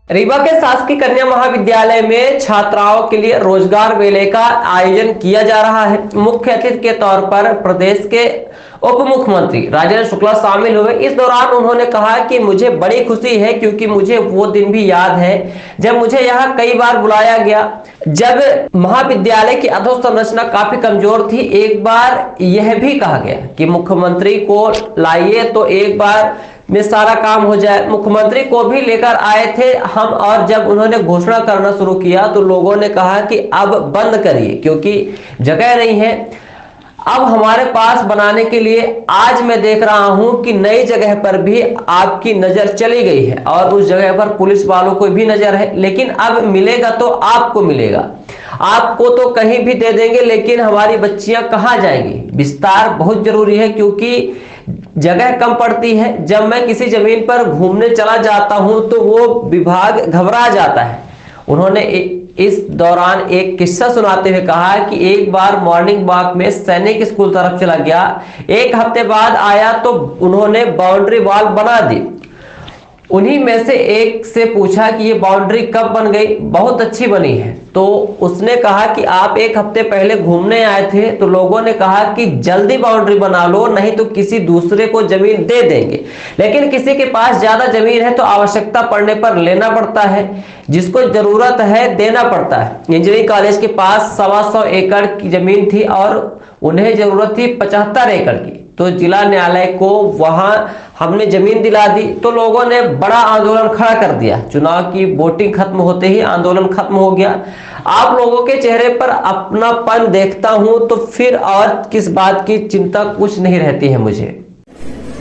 रीवा के शासकीय कन्या महाविद्यालय में छात्राओं के लिए रोजगार मेले का आयोजन किया जा रहा है। मुख्य अतिथि के तौर पर प्रदेश के उप मुख्यमंत्री राजेंद्र शुक्ला शामिल हुए। इस दौरान उन्होंने कहा कि मुझे बड़ी खुशी है क्योंकि मुझे वो दिन भी याद है जब मुझे यहाँ कई बार बुलाया गया, जब महाविद्यालय की अधोसंरचना काफी कमजोर थी। एक बार यह भी कहा गया कि मुख्यमंत्री को लाइए तो एक बार में सारा काम हो जाए। मुख्यमंत्री को भी लेकर आए थे हम, और जब उन्होंने घोषणा करना शुरू किया तो लोगों ने कहा कि अब बंद करिए क्योंकि जगह नहीं है अब हमारे पास बनाने के लिए। आज मैं देख रहा हूं कि नई जगह पर भी आपकी नजर चली गई है और उस जगह पर पुलिस वालों को भी नजर है, लेकिन अब मिलेगा तो आपको मिलेगा। आपको तो कहीं भी दे देंगे, लेकिन हमारी बच्चियां कहां जाएंगी? विस्तार बहुत जरूरी है क्योंकि जगह कम पड़ती है। जब मैं किसी जमीन पर घूमने चला जाता हूं तो वो विभाग घबरा जाता है। उन्होंने इस दौरान एक किस्सा सुनाते हुए कहा कि एक बार मॉर्निंग वॉक में सैनिक स्कूल तरफ चला गया। एक हफ्ते बाद आया तो उन्होंने बाउंड्री वॉल बना दी। उन्हीं में से एक से पूछा कि ये बाउंड्री कब बन गई? बहुत अच्छी बनी है। तो उसने कहा कि आप एक हफ्ते पहले घूमने आए थे। तो लोगों ने कहा कि जल्दी बाउंड्री बना लो, नहीं तो किसी दूसरे को जमीन दे देंगे। लेकिन किसी के पास ज्यादा जमीन है तो आवश्यकता पड़ने पर लेना पड़ता है, जिसको जरूरत है देना पड़ता है। इंजीनियरिंग कॉलेज के पास 125 एकड़ की जमीन थी और उन्हें जरूरत थी 75 एकड़ की। तो जिला न्यायालय को वहां हमने जमीन दिला दी तो लोगों ने बड़ा आंदोलन खड़ा कर दिया। चुनाव की वोटिंग खत्म होते ही आंदोलन खत्म हो गया। आप लोगों के चेहरे पर अपनापन देखता हूं तो फिर और किस बात की चिंता कुछ नहीं रहती है। मुझे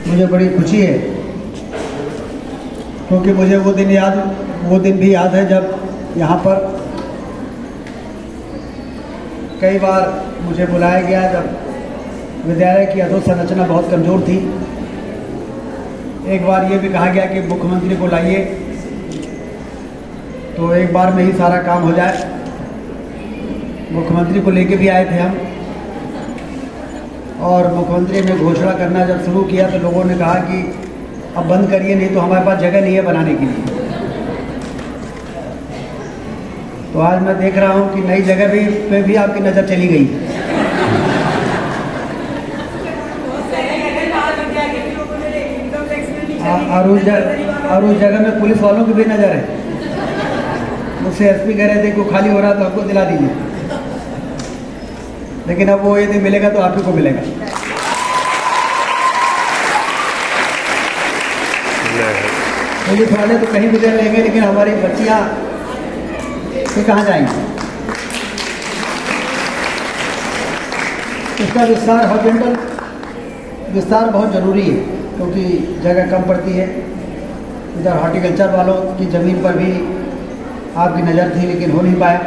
बड़ी खुशी है क्योंकि मुझे वो दिन भी याद है जब यहाँ पर कई बार मुझे बुलाया गया, जब विद्यालय की अधोसंरचना बहुत कमज़ोर थी। एक बार ये भी कहा गया कि मुख्यमंत्री को लाइए तो एक बार में ही सारा काम हो जाए। मुख्यमंत्री को लेके भी आए थे हम, और मुख्यमंत्री ने घोषणा करना जब शुरू किया तो लोगों ने कहा कि अब बंद करिए, नहीं तो हमारे पास जगह नहीं है बनाने के लिए। तो आज मैं देख रहा हूँ कि नई जगह पे भी आपकी नज़र चली गई। और उस जगह में पुलिस वालों की भी नज़र है। मुझसे एसपी कह रहे थे कि खाली हो रहा तो आपको दिला दीजिए, लेकिन अब वो यदि मिलेगा तो आप ही को मिलेगा। पुलिस वाले तो कहीं भी दे लेंगे, लेकिन हमारी बच्चियां फिर कहाँ जाएंगी? इसका विस्तार बहुत ज़रूरी है क्योंकि जगह कम पड़ती है। इधर हॉर्टिकल्चर वालों की ज़मीन पर भी आपकी नज़र थी, लेकिन हो नहीं पाया।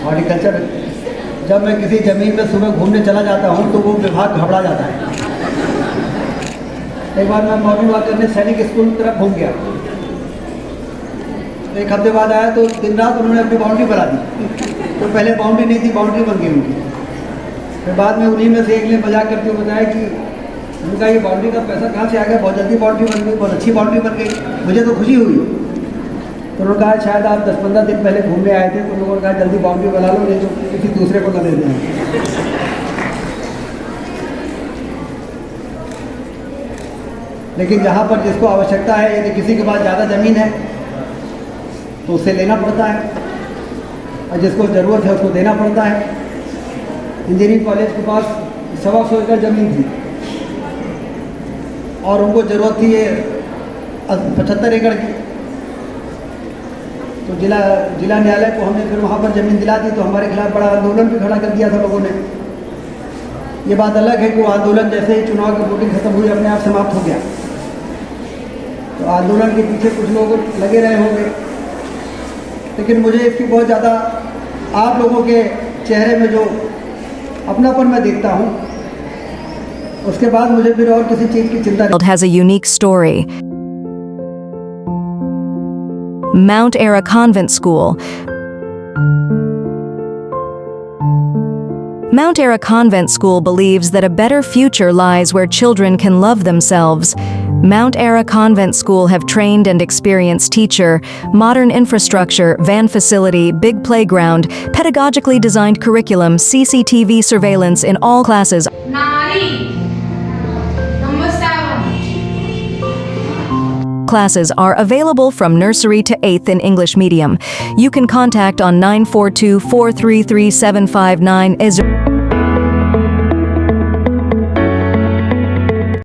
हॉर्टिकल्चर, जब मैं किसी ज़मीन में सुबह घूमने चला जाता हूँ तो वो विभाग घबरा जाता है। एक बार मैं मॉर्निंग वॉक करने सैनिक स्कूल की तरफ घूम गया, तो एक हफ्ते बाद आया तो दिन रात उन्होंने अपनी बाउंड्री बना दी। तो पहले बाउंड्री नहीं थी, बाउंड्री बन गई उनकी। फिर बाद में उन्हीं में से एक ने मजाक करते हुए बताया कि उनका ये बाउंड्री का पैसा कहाँ से आ गया, बहुत जल्दी बाउंड्री बन गई, बहुत अच्छी बाउंड्री बन गई। मुझे तो खुशी हुई। तो उन्होंने कहा शायद आप 10-15 दिन पहले घूमने आए थे, तो लोगों ने कहा जल्दी बाउंड्री बना लो, नहीं तो किसी दूसरे को न दे दें। लेकिन जहाँ पर जिसको आवश्यकता है, यदि किसी के पास ज़्यादा ज़मीन है तो उससे लेना पड़ता है, और जिसको ज़रूरत है उसको देना पड़ता है। इंजीनियरिंग कॉलेज के पास 125 एकड़ ज़मीन थी और उनको ज़रूरत थी ये 75 एकड़ की। तो जिला न्यायालय को हमने फिर वहाँ पर ज़मीन दिला दी। तो हमारे खिलाफ बड़ा आंदोलन भी खड़ा कर दिया था लोगों ने। ये बात अलग है कि वो आंदोलन जैसे ही चुनाव की वोटिंग खत्म हुई अपने आप समाप्त हो गया। तो आंदोलन के पीछे कुछ लोग लगे रहे होंगे, लेकिन मुझे इसकी बहुत ज़्यादा आप लोगों के चेहरे में जो अपनापन मैं देखता हूँ, उसके बाद मुझे फिर और किसी चीज़ की चिंता नहीं। Has a unique story. Mount Ara Convent School. Mount Ara Convent School believes that a better future lies where children can love themselves, Mount Ara Convent School have trained and experienced teacher, modern infrastructure, van facility, big playground, pedagogically designed curriculum, CCTV surveillance in all classes. Nari. Number 7. Classes are available from nursery to 8th in English medium. You can contact on 942-433-759 is